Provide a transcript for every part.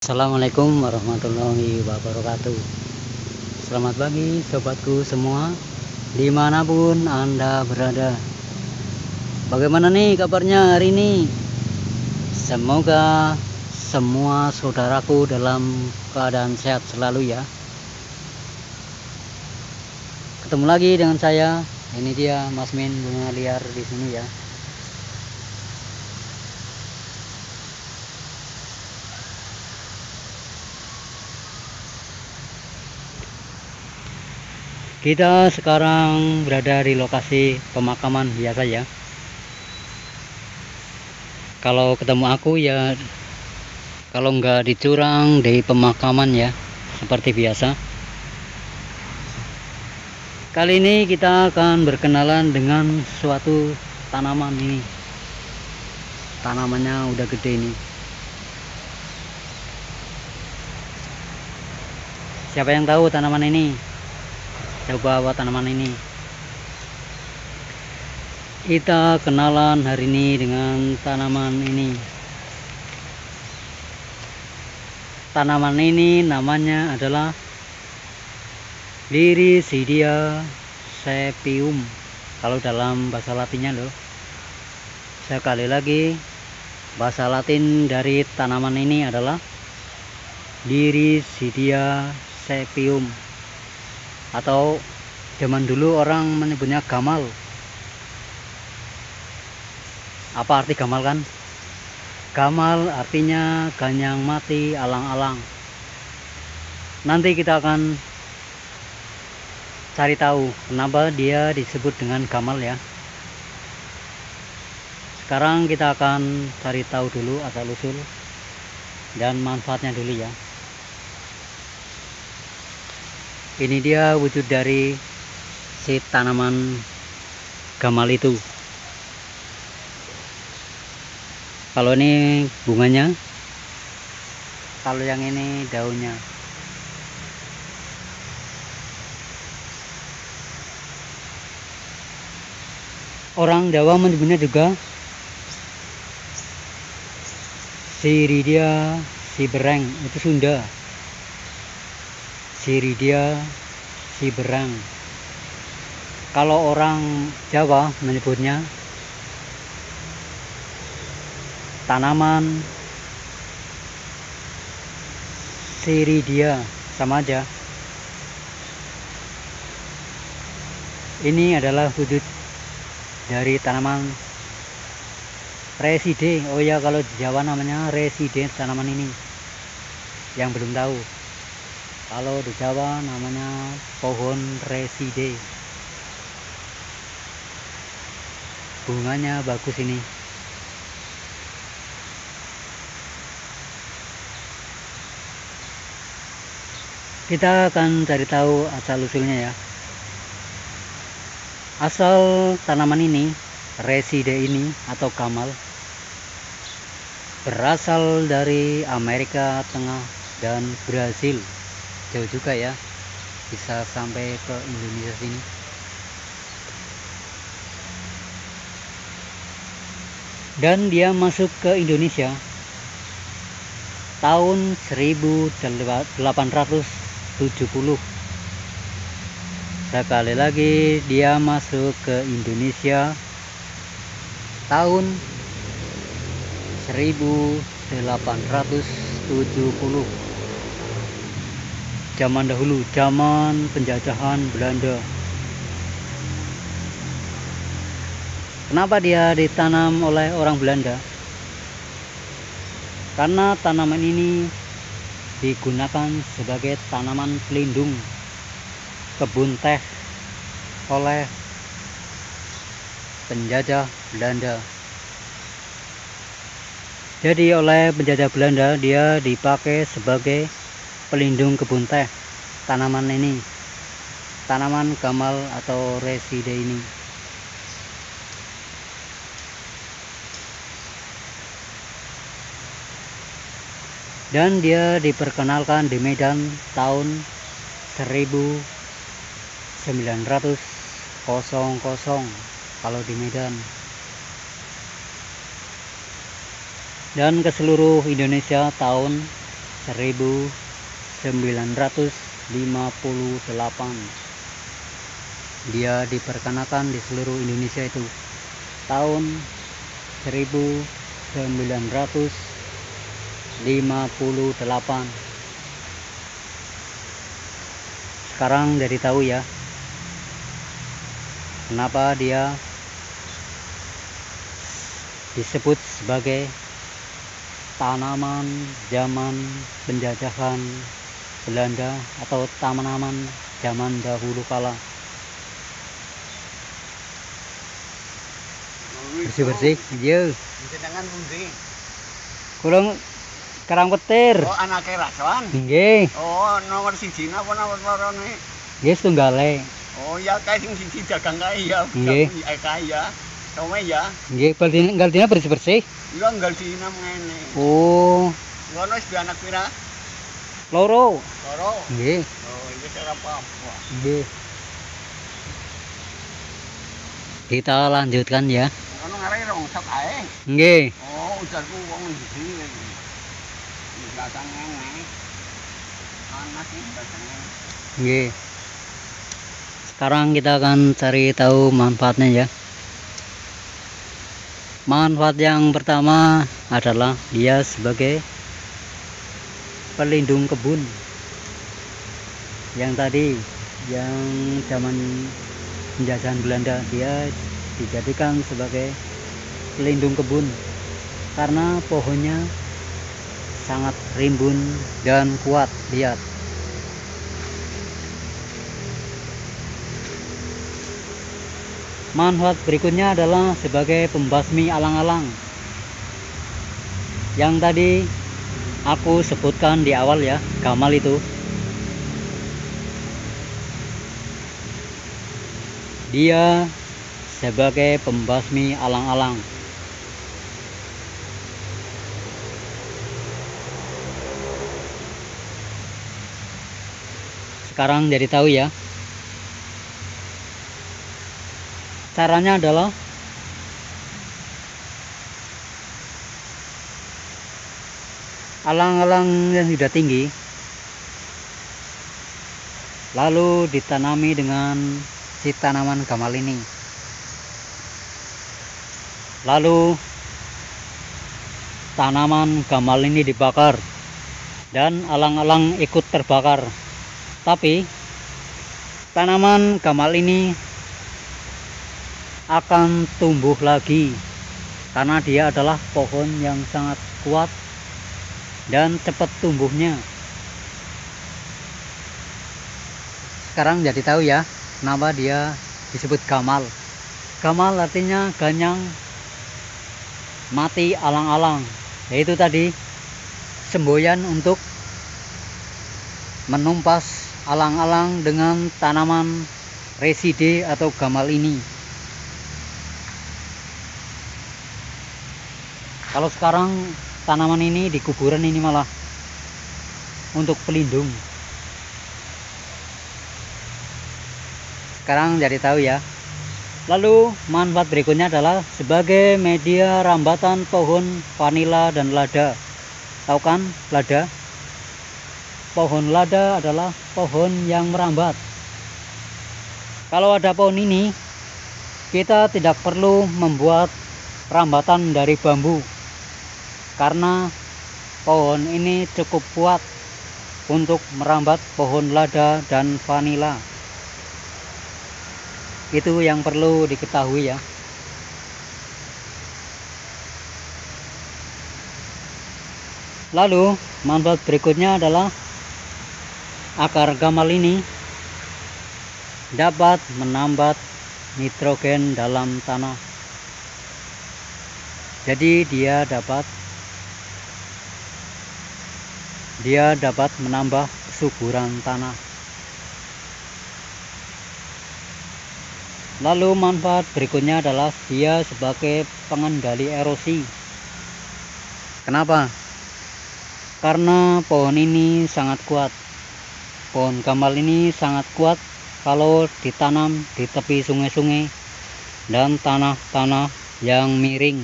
Assalamualaikum warahmatullahi wabarakatuh. Selamat pagi sobatku semua, dimanapun Anda berada. Bagaimana nih kabarnya hari ini? Semoga semua saudaraku dalam keadaan sehat selalu ya. Ketemu lagi dengan saya. Ini dia Mas Min bunga liar di sini ya. Kita sekarang berada di lokasi pemakaman biasa ya. Kalau ketemu aku ya, kalau nggak dicurang di pemakaman ya, seperti biasa. Kali ini kita akan berkenalan dengan suatu tanaman ini. Tanamannya udah gede ini. Siapa yang tahu tanaman ini? Coba buat tanaman ini. Kita kenalan hari ini dengan tanaman ini. Tanaman ini namanya adalah Liricidia sepium. Kalau dalam bahasa Latinnya loh. Sekali lagi, bahasa Latin dari tanaman ini adalah Liricidia sepium. Atau zaman dulu orang menyebutnya gamal. Apa arti gamal kan? Gamal artinya ganyang mati alang-alang. Nanti kita akan cari tahu kenapa dia disebut dengan gamal ya. Sekarang kita akan cari tahu dulu asal usul dan manfaatnya dulu ya. Ini dia wujud dari si tanaman gamal itu. Kalau ini bunganya, kalau yang ini daunnya. Orang Jawa menyebutnya juga Siridia sibereng, itu Sunda. Siridia sibereng. Kalau orang Jawa menyebutnya tanaman Siridia, sama aja. Ini adalah wujud dari tanaman reside. Oh ya, kalau di Jawa namanya reside tanaman ini. Yang belum tahu, kalau di Jawa namanya pohon reside. Bunganya bagus ini. Kita akan cari tahu asal usulnya ya. Asal tanaman ini, reside ini atau gamal, berasal dari Amerika Tengah dan Brasil. Jauh juga ya, bisa sampai ke Indonesia sini. Dan dia masuk ke Indonesia tahun 1870. Sekali lagi, dia masuk ke Indonesia tahun 1870. Zaman dahulu, zaman penjajahan Belanda. Kenapa dia ditanam oleh orang Belanda? Karena tanaman ini digunakan sebagai tanaman pelindung kebun teh oleh penjajah Belanda. Jadi oleh penjajah Belanda dia dipakai sebagai pelindung kebun teh, tanaman ini, tanaman gamal atau reside ini. Dan dia diperkenalkan di Medan tahun 1900 kalau di Medan. Dan ke seluruh Indonesia tahun 1958. Dia diperkenalkan di seluruh Indonesia itu tahun 1958. Sekarang jadi tahu ya kenapa dia disebut sebagai tanaman zaman penjajahan Belanda atau tanaman zaman dahulu kala. Bersih-bersih, iya. Jenengan pundi? Kurang Karang Petir. Oh, anake Rason. Nggih. Oh, nomor 1 napa nomor lorone? Nggih setunggale. Oh, ya kae sing siji dagang kae ya. Nggih. Kae ya. Tome ya. Nggih, galdinya bersih-bersih. Iya nggal dina ngene. Oh, Ngono wis duwe anak pira? loro. Loro. Nggih. Oh, iki ora apa-apa. Nggih. Kita lanjutkan ya. Ono ngarep rongsok ae. Nggih. Oh, ujarku wong ndi sini. Belakang ngene. Ana sing belakang ngene. Nggih. Sekarang kita akan cari tahu manfaatnya ya. Manfaat yang pertama adalah dia sebagai pelindung kebun. Yang tadi yang zaman penjajahan Belanda, dia dijadikan sebagai pelindung kebun karena pohonnya sangat rimbun dan kuat. Lihat. Manfaat berikutnya adalah sebagai pembasmi alang-alang. Yang tadi aku sebutkan di awal ya, gamal itu. Dia sebagai pembasmi alang-alang. Sekarang jadi tahu ya. Caranya adalah alang-alang yang sudah tinggi lalu ditanami dengan si tanaman gamal ini. Lalu tanaman gamal ini dibakar dan alang-alang ikut terbakar. Tapi tanaman gamal ini akan tumbuh lagi karena dia adalah pohon yang sangat kuat dan cepat tumbuhnya. Sekarang jadi tahu ya kenapa dia disebut gamal. Gamal artinya ganyang mati alang-alang, yaitu tadi semboyan untuk menumpas alang-alang dengan tanaman reside atau gamal ini. Kalau sekarang tanaman ini di kuburan ini malah untuk pelindung. Sekarang jadi tahu ya. Lalu manfaat berikutnya adalah sebagai media rambatan pohon vanila dan lada. Tahu kan lada? Pohon lada adalah pohon yang merambat. Kalau ada pohon ini, kita tidak perlu membuat rambatan dari bambu. Karena pohon ini cukup kuat untuk merambat pohon lada dan vanila. Itu yang perlu diketahui ya. Lalu manfaat berikutnya adalah akar gamal ini dapat menambah nitrogen dalam tanah. Jadi dia dapat menambah kesuburan tanah. Lalu manfaat berikutnya adalah dia sebagai pengendali erosi. Kenapa? Karena pohon ini sangat kuat. Pohon gamal ini sangat kuat kalau ditanam di tepi sungai-sungai dan tanah-tanah yang miring.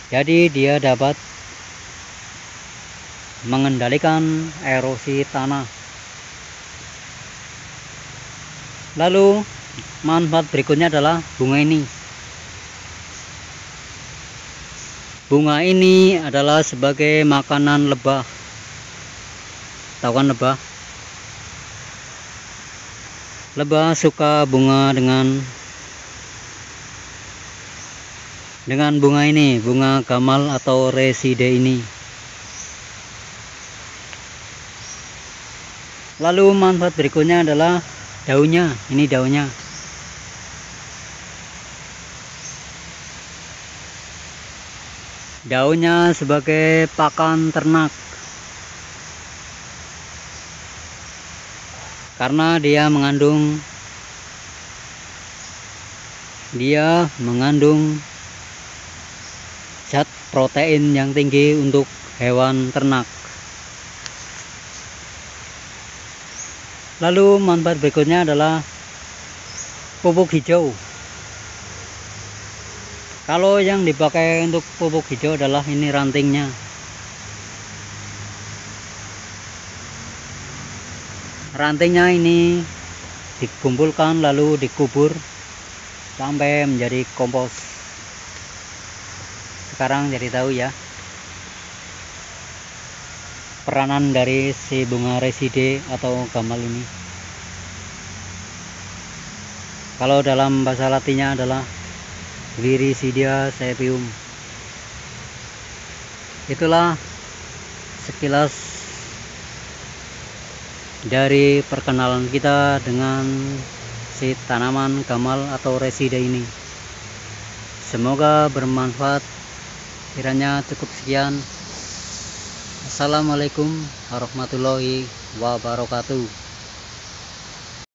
Jadi dia dapat mengendalikan erosi tanah. Lalu manfaat berikutnya adalah bunga ini. Bunga ini adalah sebagai makanan lebah. Tahu kan lebah? Lebah suka bunga dengan bunga ini, bunga gamal atau reside ini. Lalu manfaat berikutnya adalah daunnya. Ini daunnya. Daunnya sebagai pakan ternak. Karena dia mengandung zat protein yang tinggi untuk hewan ternak. Lalu manfaat berikutnya adalah pupuk hijau. Kalau yang dipakai untuk pupuk hijau adalah ini rantingnya. Rantingnya ini dikumpulkan lalu dikubur sampai menjadi kompos. Sekarang jadi tahu ya peranan dari si bunga reside atau gamal ini. Kalau dalam bahasa Latinnya adalah Gliricidia saepium. Itulah sekilas dari perkenalan kita dengan si tanaman gamal atau reside ini. Semoga bermanfaat. Kiranya cukup sekian. Assalamualaikum warahmatullahi wabarakatuh.